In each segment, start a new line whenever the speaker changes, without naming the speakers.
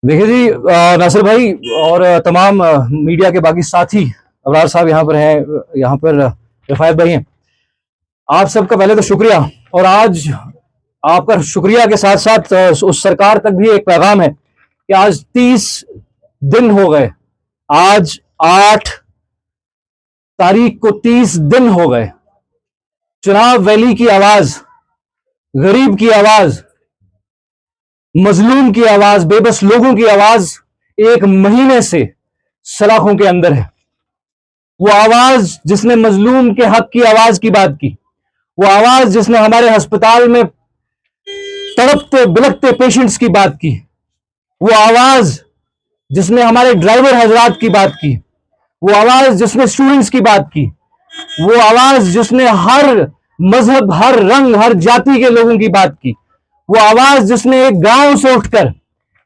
देखिए जी, नासिर भाई और तमाम मीडिया के बाकी साथी अबरार साहब यहाँ पर हैं, यहाँ पर रिफायत भाई हैं। आप सबका पहले तो शुक्रिया। और आज आपका शुक्रिया के साथ साथ उस सरकार तक भी एक पैगाम है कि आज 30 दिन हो गए। आज 8 तारीख को 30 दिन हो गए। चुनाव वैली की आवाज, गरीब की आवाज, मजलूम की आवाज, बेबस लोगों की आवाज 1 महीने से सलाखों के अंदर है। वो आवाज जिसने मजलूम के हक की आवाज की बात की, वो आवाज जिसने हमारे अस्पताल में तड़पते बिलखते पेशेंट्स की बात की, वो आवाज जिसने हमारे ड्राइवर हजरात की बात की, वो आवाज जिसने स्टूडेंट्स की बात की, वो आवाज जिसने हर मजहब, हर रंग, हर जाति के लोगों की बात की, वो आवाज जिसने एक गांव से उठकर,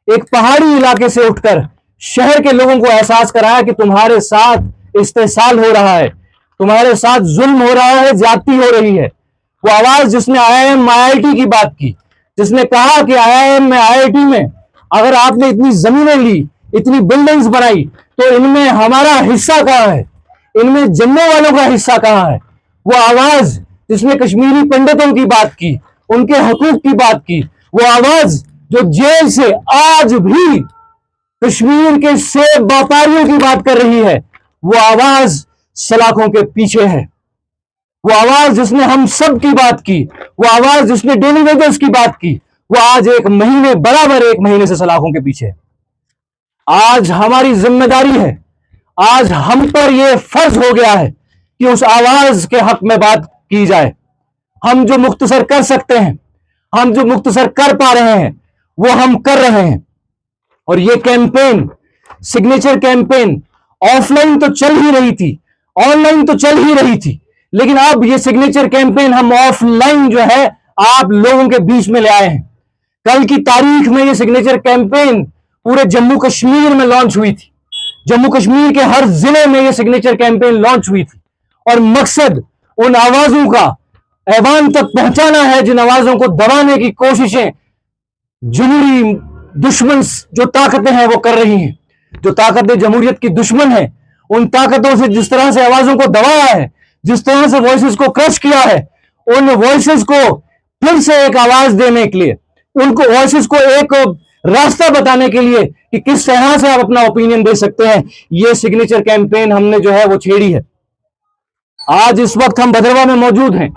एक पहाड़ी इलाके से उठकर शहर के लोगों को एहसास कराया कि तुम्हारे साथ इस्तेसाल हो रहा है, तुम्हारे साथ जुल्म हो रहा है, ज्यादती हो रही है। वो आवाज जिसने आईआईएम आईआईटी की बात की, जिसने कहा कि आईआईएम में आईआईटी में अगर आपने इतनी जमीनें ली, इतनी बिल्डिंग्स बनाई, तो इनमें हमारा हिस्सा कहां है, इनमें जम्मू वालों का हिस्सा कहां है। वो आवाज जिसने कश्मीरी पंडितों की बात की, उनके हकूक की बात की, वो आवाज जो जेल से आज भी कश्मीर के सेब व्यापारियों की बात कर रही है, वो आवाज सलाखों के पीछे है। वो आवाज जिसने हम सब की बात की, वो आवाज जिसने डेली वेजर्स की बात की, वो आज 1 महीने, बराबर 1 महीने से सलाखों के पीछे है। आज हमारी जिम्मेदारी है, आज हम पर यह फर्ज हो गया है कि उस आवाज के हक में बात की जाए। हम जो मुख्तसर कर सकते हैं, हम जो मुख्तसर कर पा रहे हैं, वो हम कर रहे हैं। और ये कैंपेन, सिग्नेचर कैंपेन ऑफलाइन तो चल ही रही थी, ऑनलाइन तो चल ही रही थी, लेकिन अब ये सिग्नेचर कैंपेन हम ऑफलाइन जो है आप लोगों के बीच में ले आए हैं। कल की तारीख में ये सिग्नेचर कैंपेन पूरे जम्मू कश्मीर में लॉन्च हुई थी। जम्मू कश्मीर के हर जिले में ये सिग्नेचर कैंपेन लॉन्च हुई थी और मकसद उन आवाजों का ऐवान तक पहुंचाना है जिन आवाजों को दबाने की कोशिशें जमहूरी दुश्मन जो ताकतें हैं वो कर रही हैं। जो ताकतें जमहूरियत की दुश्मन है, उन ताकतों से जिस तरह से आवाजों को दबाया है, जिस तरह से वॉइसेस को क्रश किया है, उन वॉइसेस को फिर से एक आवाज देने के लिए, उनको वॉइसेस को एक रास्ता बताने के लिए कि किस तरह से आप अपना ओपिनियन दे सकते हैं, ये सिग्नेचर कैंपेन हमने जो है वो छेड़ी है। आज इस वक्त हम भद्रवा में मौजूद हैं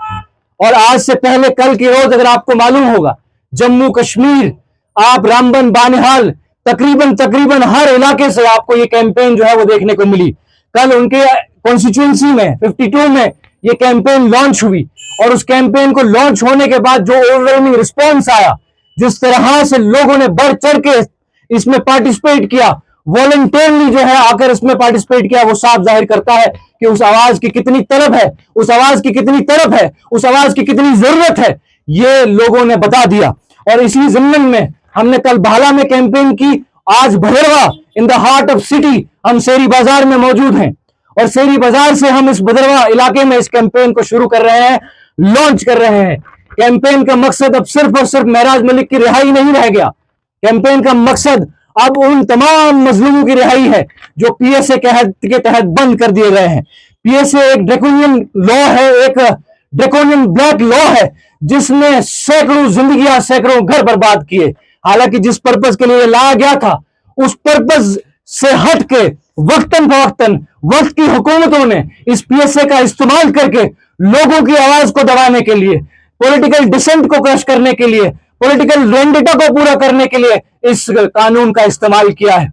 और आज से पहले कल के रोज अगर आपको मालूम होगा, जम्मू कश्मीर, आप रामबन, बानिहाल, तकरीबन तकरीबन हर इलाके से आपको ये कैंपेन जो है वो देखने को मिली। कल उनके कॉन्स्टिट्यूएंसी में 52 में ये कैंपेन लॉन्च हुई और उस कैंपेन को लॉन्च होने के बाद जो ओवरवेलमिंग रिस्पॉन्स आया, जिस तरह से लोगों ने बढ़ चढ़ के इसमें पार्टिसिपेट किया, वॉलंटियरली जो है आकर इसमें पार्टिसिपेट किया, वो साफ जाहिर करता है कि उस आवाज की कितनी तलब है, उस आवाज की कितनी तरफ है, उस आवाज की कितनी जरूरत है, ये लोगों ने बता दिया। और इसी जिम्मन में हमने कल भाला में कैंपेन की, आज Bhaderwah in the heart of city हम शेरी बाजार में मौजूद हैं और शेरी बाजार से हम इस भदरवा इलाके में इस कैंपेन को शुरू कर रहे हैं, लॉन्च कर रहे हैं। कैंपेन का मकसद अब सिर्फ और सिर्फ महराज मलिक की रिहाई नहीं रह गया। कैंपेन का मकसद अब उन तमाम मजलूमों की रिहाई है जो पीएसए के तहत बंद कर दिए गए हैं। पीएसए एक ड्रैकोनियन लॉ है, एक ड्रैकोनियन ब्लैक लॉ है जिसने सैकड़ों जिंदगियां, सैकड़ों घर बर्बाद किए। हालांकि जिस पर्पज के लिए लाया गया था, उस पर्पज से हट के वक्तन फवक्तन वक्त की हुकूमतों ने इस पीएसए का इस्तेमाल करके लोगों की आवाज को दबाने के लिए, पॉलिटिकल डिसेंट को क्रश करने के लिए, पॉलिटिकल वेंडिटा को पूरा करने के लिए इस कानून का इस्तेमाल किया है।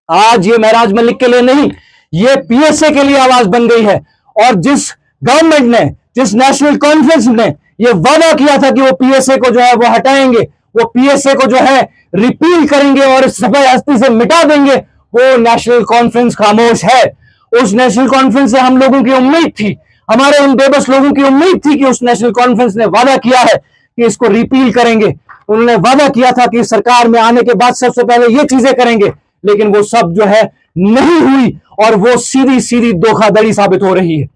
आज ये महराज मलिक के लिए नहीं, ये पीएसए के लिए आवाज बन गई है। और जिस गवर्नमेंट ने, जिस नेशनल कॉन्फ्रेंस ने ये वादा किया था कि वो पीएसए को जो है वो हटाएंगे, वो पीएसए को जो है रिपील करेंगे और इस सफेद हस्ती से मिटा देंगे, वो नेशनल कॉन्फ्रेंस खामोश है। उस नेशनल कॉन्फ्रेंस से हम लोगों की उम्मीद थी, हमारे उन बेबस लोगों की उम्मीद थी कि उस नेशनल कॉन्फ्रेंस ने वादा किया है कि इसको रिपील करेंगे। उन्होंने वादा किया था कि सरकार में आने के बाद सबसे पहले ये चीजें करेंगे, लेकिन वो सब जो है नहीं हुई और वो सीधी सीधी धोखाधड़ी साबित हो रही है।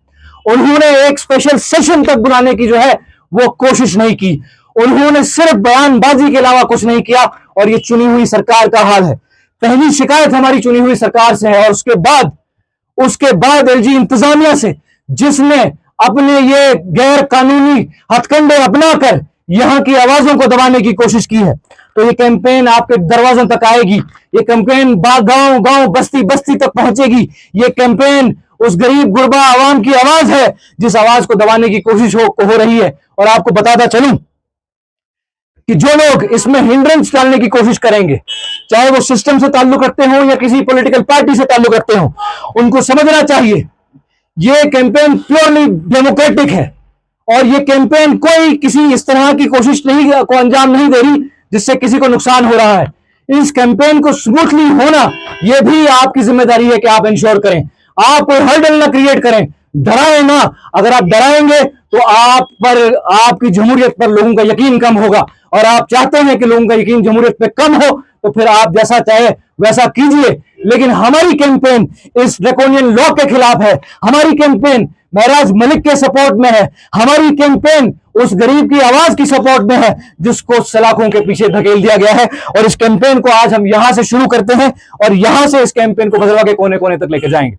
उन्होंने एक स्पेशल सेशन तक बुलाने की जो है वो कोशिश नहीं की। उन्होंने सिर्फ बयानबाजी के अलावा कुछ नहीं किया, और ये चुनी हुई सरकार का हाल है। पहली शिकायत हमारी चुनी हुई सरकार से है, और उसके बाद एलजी इंतजामिया से, जिसने अपने ये गैर कानूनी हथकंडे अपनाकर यहां की आवाजों को दबाने की कोशिश की है। तो ये कैंपेन आपके दरवाजों तक आएगी, ये कैंपेन गांव गांव बस्ती बस्ती तक पहुंचेगी। ये कैंपेन उस गरीब गुरबा आवाम की आवाज है जिस आवाज को दबाने की कोशिश हो रही है। और आपको बताता चलूं कि जो लोग इसमें हिंड्रेंस डालने की कोशिश करेंगे, चाहे वो सिस्टम से ताल्लुक रखते हो या किसी पॉलिटिकल पार्टी से ताल्लुक रखते हो, उनको समझना चाहिए ये कैंपेन प्योरली डेमोक्रेटिक है, और ये कैंपेन कोई किसी इस तरह की कोशिश को अंजाम नहीं दे रही जिससे किसी को नुकसान हो रहा है। इस कैंपेन को स्मूथली होना यह भी आपकी जिम्मेदारी है कि आप इंश्योर करें, आप कोई हर्डल ना क्रिएट करें, डराएं ना। अगर आप डराएंगे तो आप पर, आपकी जमहूरियत पर लोगों का यकीन कम होगा, और आप चाहते हैं कि लोगों का यकीन जमहूरियत पे कम हो तो फिर आप जैसा चाहे वैसा कीजिए। लेकिन हमारी कैंपेन इस ड्रैकोनियन लॉ के खिलाफ है, हमारी कैंपेन महराज मलिक के सपोर्ट में है, हमारी कैंपेन उस गरीब की आवाज की सपोर्ट में है जिसको सलाखों के पीछे धकेल दिया गया है। और इस कैंपेन को आज हम यहां से शुरू करते हैं और यहां से इस कैंपेन को बदलवा के कोने कोने तक लेके जाएंगे।